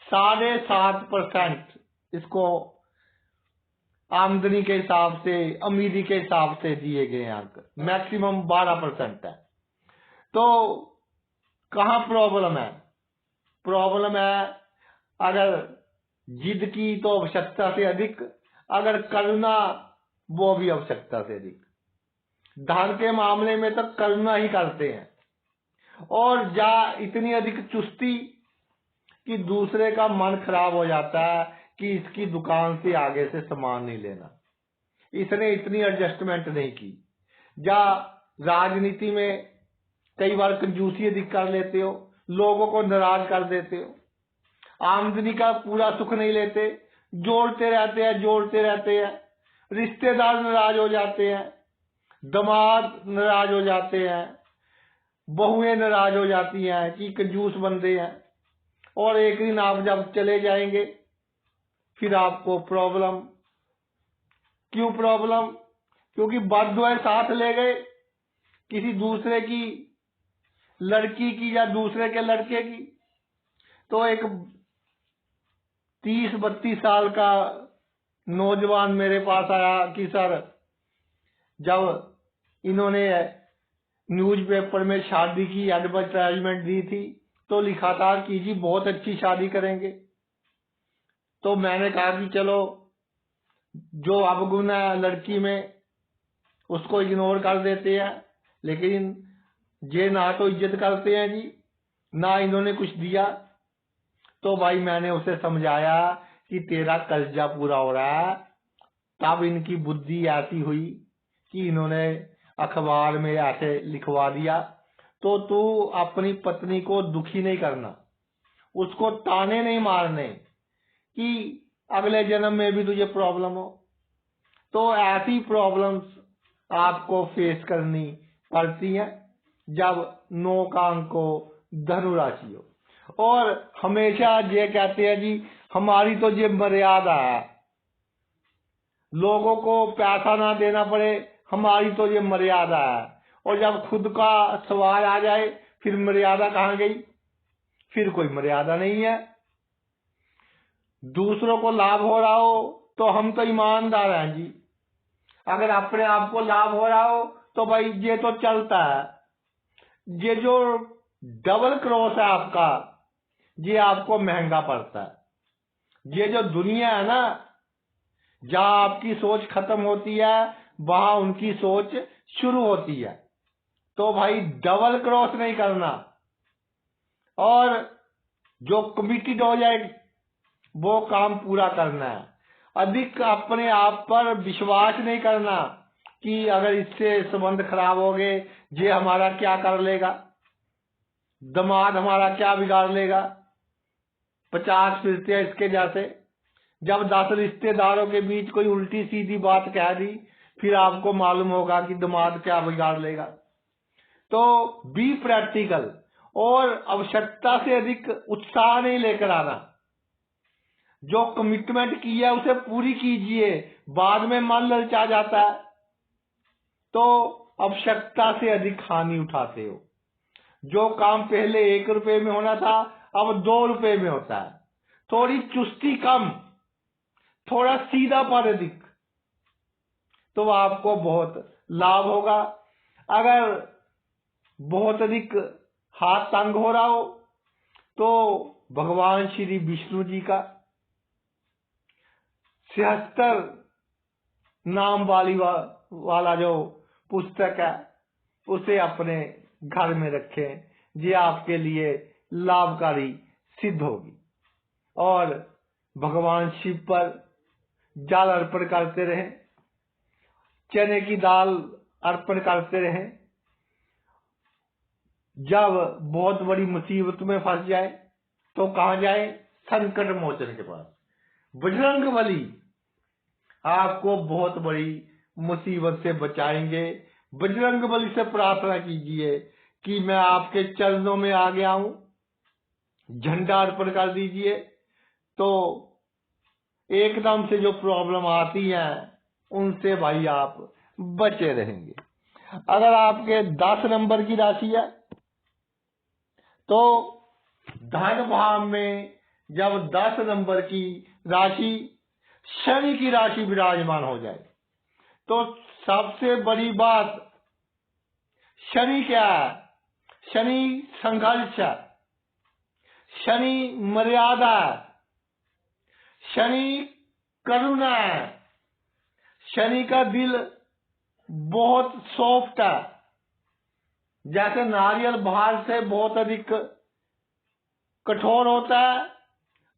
7.5% इसको आमदनी के हिसाब से, अमीरी के हिसाब से दिए गए अंक, मैक्सिमम 12% है। तो कहाँ प्रॉब्लम है? प्रॉब्लम है अगर जिद की तो आवश्यकता से अधिक, अगर करना वो भी आवश्यकता से अधिक। धन के मामले में तो करना ही करते हैं और जा इतनी अधिक चुस्ती कि दूसरे का मन खराब हो जाता है कि इसकी दुकान से आगे से सामान नहीं लेना, इसने इतनी एडजस्टमेंट नहीं की। या राजनीति में कई बार कंजूसी अधिक कर लेते हो, लोगों को नाराज कर देते हो, आमदनी का पूरा सुख नहीं लेते, जोड़ते रहते हैं, रिश्तेदार नाराज हो जाते हैं, दामाद नाराज हो जाते हैं, बहुएं नाराज हो जाती हैं कि कंजूस बंदे हैं। और एक दिन आप जब चले जाएंगे फिर आपको प्रॉब्लम। क्यों प्रॉब्लम? क्योंकि बद्दुआएं साथ ले गए किसी दूसरे की लड़की की या दूसरे के लड़के की। तो एक 30-32 साल का नौजवान मेरे पास आया कि सर, जब इन्होंने न्यूज़पेपर में शादी की एडवर्टाइजमेंट दी थी तो लिखा था कि जी बहुत अच्छी शादी करेंगे। तो मैंने कहा कि चलो जो अवगुण है लड़की में उसको इग्नोर कर देते हैं, लेकिन ये ना तो इज्जत करते हैं जी, ना इन्होंने कुछ दिया। तो भाई मैंने उसे समझाया कि तेरा कर्जा पूरा हो रहा है। तब इनकी बुद्धि ऐसी हुई कि इन्होंने अखबार में ऐसे लिखवा दिया। तो तू अपनी पत्नी को दुखी नहीं करना, उसको ताने नहीं मारने कि अगले जन्म में भी तुझे प्रॉब्लम हो। तो ऐसी प्रॉब्लम्स आपको फेस करनी पड़ती है जब 9 का अंक हो, धनु राशि हो। और हमेशा ये कहते हैं जी हमारी तो ये मर्यादा है, लोगों को पैसा ना देना पड़े, हमारी तो ये मर्यादा है। और जब खुद का सवाल आ जाए फिर मर्यादा कहाँ गई? फिर कोई मर्यादा नहीं है। दूसरों को लाभ हो रहा हो तो हम तो ईमानदार हैं जी, अगर अपने आप को लाभ हो रहा हो तो भाई ये तो चलता है। ये जो डबल क्रॉस है आपका, ये आपको महंगा पड़ता है। ये जो दुनिया है ना, जहां आपकी सोच खत्म होती है वहां उनकी सोच शुरू होती है। तो भाई डबल क्रॉस नहीं करना, और जो कमिटेड हो जाए वो काम पूरा करना है। अधिक अपने आप पर विश्वास नहीं करना कि अगर इससे संबंध खराब हो गए ये हमारा क्या कर लेगा, दामाद हमारा क्या बिगाड़ लेगा। 50 फिरते इसके जैसे, जब 10 रिश्तेदारों के बीच कोई उल्टी सीधी बात कह दी फिर आपको मालूम होगा कि दामाद क्या बिगाड़ लेगा। तो बी प्रैक्टिकल, और आवश्यकता से अधिक उत्साह नहीं लेकर आना। जो कमिटमेंट की है उसे पूरी कीजिए, बाद में मन ललचा जाता है तो आवश्यकता से अधिक हानि उठाते हो। जो काम पहले 1 रुपए में होना था अब 2 रुपए में होता है। थोड़ी चुस्ती कम, थोड़ा सीधापन अधिक, तो आपको बहुत लाभ होगा। अगर बहुत अधिक हाथ तंग हो रहा हो तो भगवान श्री विष्णु जी का 76 नाम वाला जो पुस्तक है उसे अपने घर में रखें, ये आपके लिए लाभकारी सिद्ध होगी। और भगवान शिव पर जल अर्पण करते रहें, चने की दाल अर्पण करते रहें। जब बहुत बड़ी मुसीबत में फंस जाए तो कहाँ जाए? संकट मोचन के पास। बजरंगबली आपको बहुत बड़ी मुसीबत से बचाएंगे। बजरंगबली से प्रार्थना कीजिए कि मैं आपके चरणों में आ गया हूं, झंडा अर्पण कर दीजिए, तो एकदम से जो प्रॉब्लम आती है उनसे भाई आप बचे रहेंगे। अगर आपके 10 नंबर की राशि है तो धन भाव में जब 10 नंबर की राशि शनि की राशि विराजमान हो जाए तो सबसे बड़ी बात, शनि क्या है? शनि संघर्ष है, शनि मर्यादा है, शनि करुणा है, शनि का दिल बहुत सॉफ्ट है। जैसे नारियल बाहर से बहुत अधिक कठोर होता है,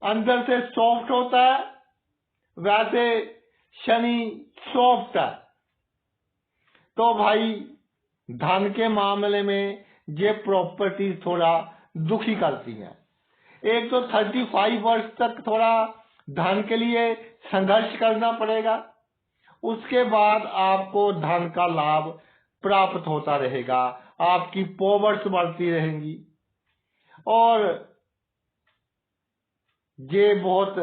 अंदर से सॉफ्ट होता है, वैसे शनि सॉफ्ट है। तो भाई धन के मामले में ये प्रॉपर्टी थोड़ा दुखी करती है। एक तो 35 वर्ष तक थोड़ा धन के लिए संघर्ष करना पड़ेगा, उसके बाद आपको धन का लाभ प्राप्त होता रहेगा, आपकी पॉवर्स बढ़ती रहेंगी। और ये बहुत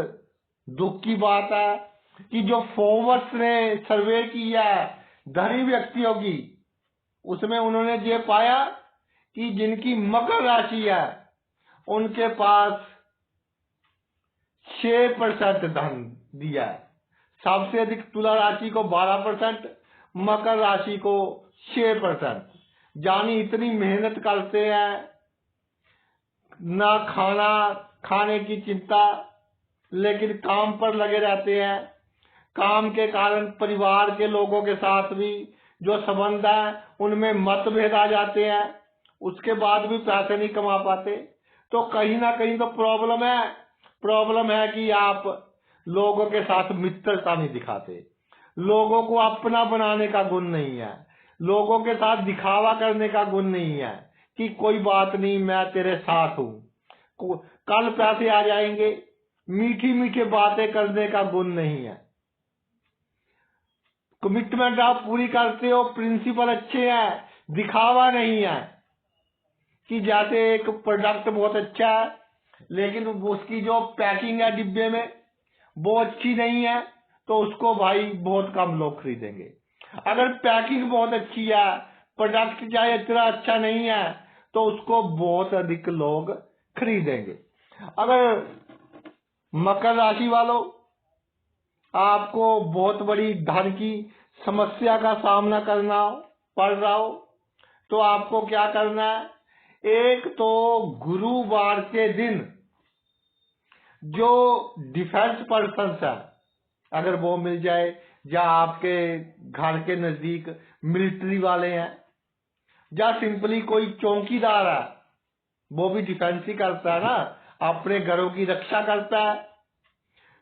दुख की बात है कि जो फोर्ब्स ने सर्वे किया है धनी व्यक्तियों की, उसमें उन्होंने ये पाया कि जिनकी मकर राशि है उनके पास 6% धन दिया है। सबसे अधिक तुला राशि को 12%, मकर राशि को 6%। जानी इतनी मेहनत करते हैं, ना खाने की चिंता, लेकिन काम पर लगे रहते हैं। काम के कारण परिवार के लोगों के साथ भी जो संबंध है उनमें मतभेद आ जाते हैं, उसके बाद भी पैसे नहीं कमा पाते। तो कहीं ना कहीं तो प्रॉब्लम है कि आप लोगों के साथ मित्रता नहीं दिखाते, लोगों को अपना बनाने का गुण नहीं है, लोगों के साथ दिखावा करने का गुण नहीं है कि कोई बात नहीं मैं तेरे साथ हूं, कल पैसे आ जाएंगे, मीठी मीठी बातें करने का गुण नहीं है। कमिटमेंट आप पूरी करते हो, प्रिंसिपल अच्छे हैं, दिखावा नहीं है कि जैसे एक प्रोडक्ट बहुत अच्छा है लेकिन उसकी जो पैकिंग है डिब्बे में वो अच्छी नहीं है तो उसको भाई बहुत कम लोग खरीदेंगे। अगर पैकिंग बहुत अच्छी है, प्रोडक्ट चाहे इतना अच्छा नहीं है तो उसको बहुत अधिक लोग खरीदेंगे। अगर मकर राशि वालों आपको बहुत बड़ी धन की समस्या का सामना करना पड़ रहा हो तो आपको क्या करना है, एक तो गुरुवार के दिन जो डिफेंस पर्सन है अगर वो मिल जाए, या आपके घर के नजदीक मिलिट्री वाले हैं, या सिंपली कोई चौकीदार है, वो भी डिफेंस ही करता है ना, अपने घरों की रक्षा करता है,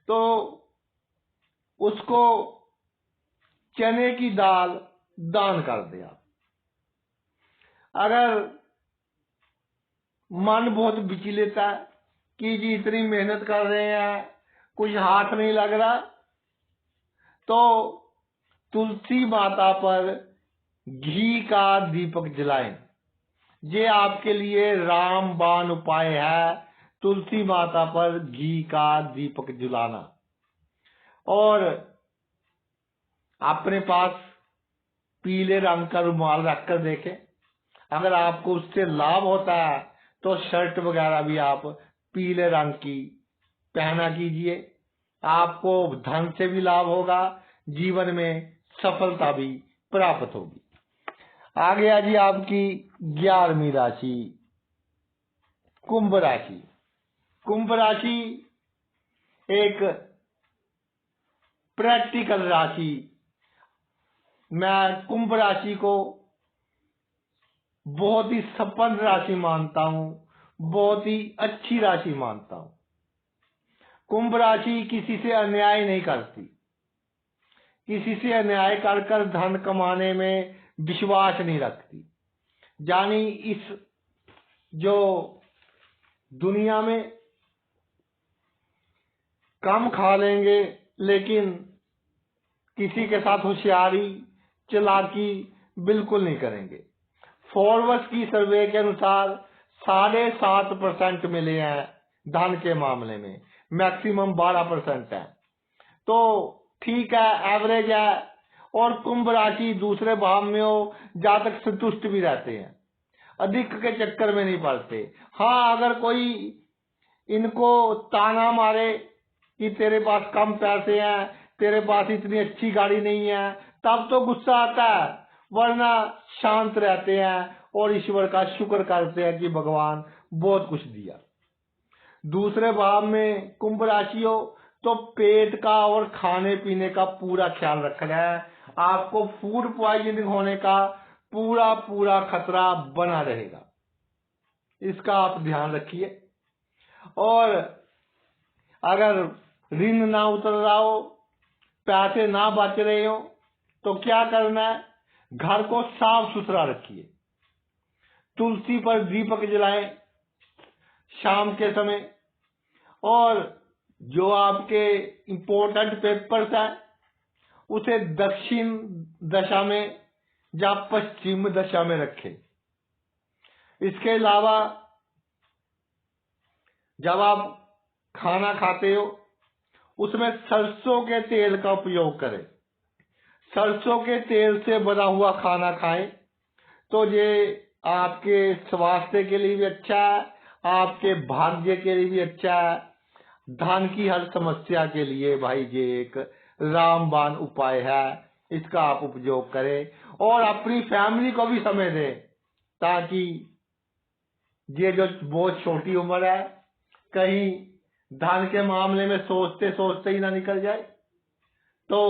तो उसको चने की दाल दान कर दिया। अगर मन बहुत विचलित है कि जी इतनी मेहनत कर रहे हैं कुछ हाथ नहीं लग रहा, तो तुलसी माता पर घी का दीपक जलाएं। ये आपके लिए रामबाण उपाय है, तुलसी माता पर घी का दीपक जलाना। और अपने पास पीले रंग का रुमाल रखकर देखें, अगर आपको उससे लाभ होता है तो शर्ट वगैरह भी आप पीले रंग की पहना कीजिए, आपको धन से भी लाभ होगा, जीवन में सफलता भी प्राप्त होगी। आ गया जी आपकी 11वीं राशि कुंभ राशि। कुंभ राशि एक प्रैक्टिकल राशि, मैं कुंभ राशि को बहुत ही संपन्न राशि मानता हूं, बहुत ही अच्छी राशि मानता हूं। कुंभ राशि किसी से अन्याय नहीं करती, किसी से अन्याय कर कर धन कमाने में विश्वास नहीं रखती। यानी इस जो दुनिया में कम खा लेंगे लेकिन किसी के साथ होशियारी चालाकी बिल्कुल नहीं करेंगे। फोर्ब्स की सर्वे के अनुसार 7.5% मिले हैं धन के मामले में, मैक्सिमम 12% है, तो ठीक है, एवरेज है। और कुंभ राशि दूसरे भाव में हो जातक संतुष्ट भी रहते हैं, अधिक के चक्कर में नहीं पड़ते। हाँ, अगर कोई इनको ताना मारे कि तेरे पास कम पैसे हैं, तेरे पास इतनी अच्छी गाड़ी नहीं है, तब तो गुस्सा आता है, वरना शांत रहते हैं और ईश्वर का शुक्र करते हैं कि भगवान बहुत कुछ दिया। दूसरे भाव में कुंभ राशि हो तो पेट का और खाने पीने का पूरा ख्याल रखना है, आपको फूड पॉइजनिंग होने का पूरा पूरा खतरा बना रहेगा, इसका आप ध्यान रखिए। और अगर ऋण ना उतर रहा हो, पैसे ना बच रहे हो, तो क्या करना है, घर को साफ सुथरा रखिए, तुलसी पर दीपक जलाएं शाम के समय, और जो आपके इंपॉर्टेंट पेपर्स हैं उसे दक्षिण दशा में या पश्चिम दशा में रखें। इसके अलावा जब आप खाना खाते हो उसमें सरसों के तेल का उपयोग करें, सरसों के तेल से बना हुआ खाना खाएं, तो ये आपके स्वास्थ्य के लिए भी अच्छा है, आपके भाग्य के लिए भी अच्छा है, धन की हर समस्या के लिए भाई ये एक रामबाण उपाय है, इसका आप उपयोग करें। और अपनी फैमिली को भी समय दें, ताकि ये जो बहुत छोटी उम्र है कहीं धन के मामले में सोचते सोचते ही ना निकल जाए, तो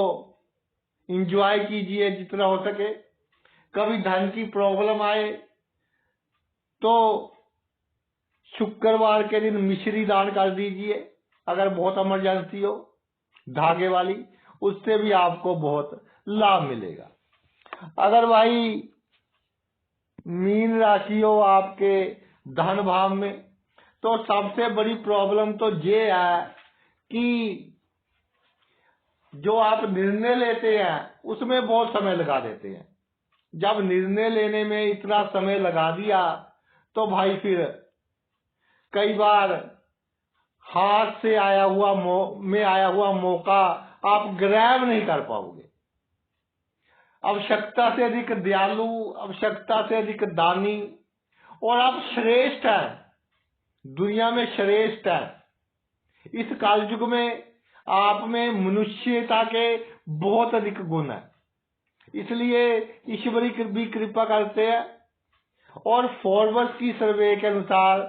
इंजॉय कीजिए जितना हो सके। कभी धन की प्रॉब्लम आए तो शुक्रवार के दिन मिश्री दान कर दीजिए, अगर बहुत इमरजेंसी हो धागे वाली, उससे भी आपको बहुत लाभ मिलेगा। अगर भाई मीन राशि हो आपके धन भाव में, तो सबसे बड़ी प्रॉब्लम तो ये है कि जो आप निर्णय लेते हैं उसमें बहुत समय लगा देते हैं। जब निर्णय लेने में इतना समय लगा दिया तो भाई फिर कई बार हाथ से आया हुआ मौका आप ग्रैब नहीं कर पाओगे। आवश्यकता से अधिक दयालु, आवश्यकता से अधिक दानी, और आप श्रेष्ठ हैं, दुनिया में श्रेष्ठ है। इस कालयुग में आप में मनुष्यता के बहुत अधिक गुण है, इसलिए ईश्वरी भी कृपा करते हैं। और फोर्ब्स की सर्वे के अनुसार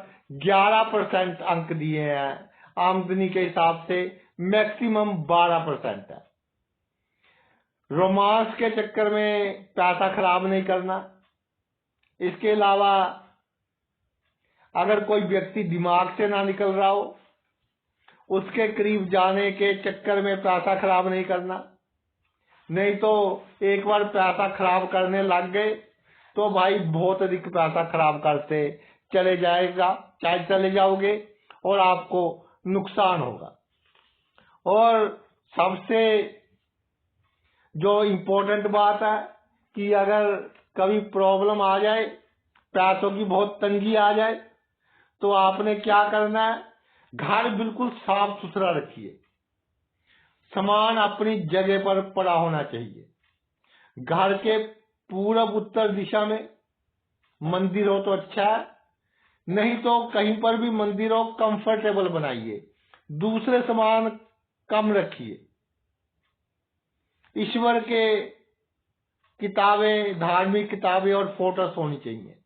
11% अंक दिए हैं, आमदनी के हिसाब से मैक्सिमम 12% है। रोमांस के चक्कर में पैसा खराब नहीं करना। इसके अलावा अगर कोई व्यक्ति दिमाग से ना निकल रहा हो, उसके करीब जाने के चक्कर में पैसा खराब नहीं करना, नहीं तो एक बार पैसा खराब करने लग गए तो भाई बहुत अधिक पैसा खराब करते चले जाओगे और आपको नुकसान होगा। और सबसे जो इम्पोर्टेंट बात है कि अगर कभी प्रॉब्लम आ जाए, पैसों की बहुत तंगी आ जाए, तो आपने क्या करना है, घर बिल्कुल साफ सुथरा रखिए, सामान अपनी जगह पर पड़ा होना चाहिए। घर के पूरब उत्तर दिशा में मंदिर हो तो अच्छा है, नहीं तो कहीं पर भी मंदिर हो कंफर्टेबल बनाइए। दूसरे सामान कम रखिए। ईश्वर के किताबें, धार्मिक किताबें और फोटोस होनी चाहिए।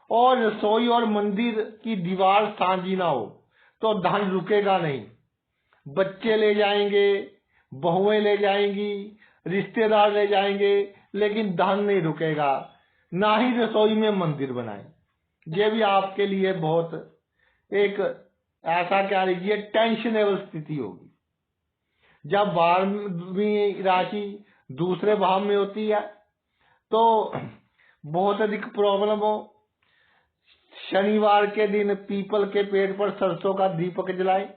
और रसोई और मंदिर की दीवार साझी ना हो तो धन रुकेगा नहीं। बच्चे ले जाएंगे, बहुएं ले जाएंगी, रिश्तेदार ले जाएंगे, लेकिन धन नहीं रुकेगा। ना ही रसोई में मंदिर बनाएं। ये भी आपके लिए बहुत एक ऐसा कह लीजिए टेंशनेबल स्थिति होगी। जब 12वीं राशि दूसरे भाव में होती है तो बहुत अधिक प्रॉब्लम हो। शनिवार के दिन पीपल के पेड़ पर सरसों का दीपक जलाएं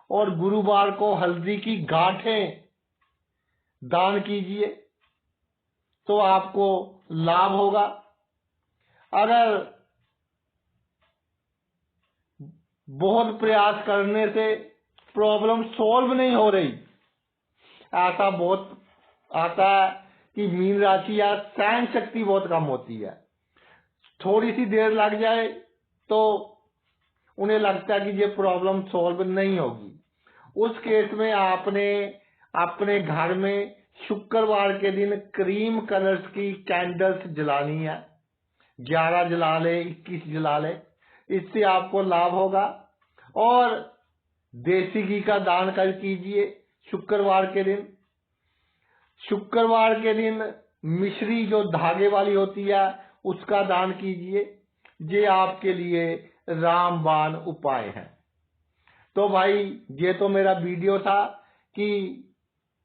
और गुरुवार को हल्दी की गांठें दान कीजिए तो आपको लाभ होगा। अगर बहुत प्रयास करने से प्रॉब्लम सॉल्व नहीं हो रही, ऐसा बहुत आता है कि मीन राशि या सहन शक्ति बहुत कम होती है, थोड़ी सी देर लग जाए तो उन्हें लगता है कि ये प्रॉब्लम सॉल्व नहीं होगी। उस केस में आपने अपने घर में शुक्रवार के दिन क्रीम कलर्स की कैंडल्स जलानी है। 11 जला ले, 21 जला ले, इससे आपको लाभ होगा। और देसी घी का दान कर कीजिए शुक्रवार के दिन। शुक्रवार के दिन मिश्री जो धागे वाली होती है उसका दान कीजिए। ये आपके लिए रामबाण उपाय है। तो भाई ये तो मेरा वीडियो था कि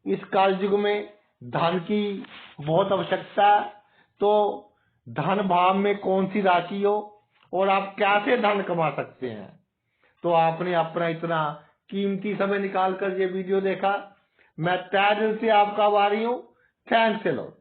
इस कालयुग में धन की बहुत आवश्यकता है, तो धन भाव में कौन सी राशि हो और आप कैसे धन कमा सकते हैं। तो आपने अपना इतना कीमती समय निकाल कर ये वीडियो देखा, मैं तहे दिल से आपका आभारी हूँ। Thanks a lot.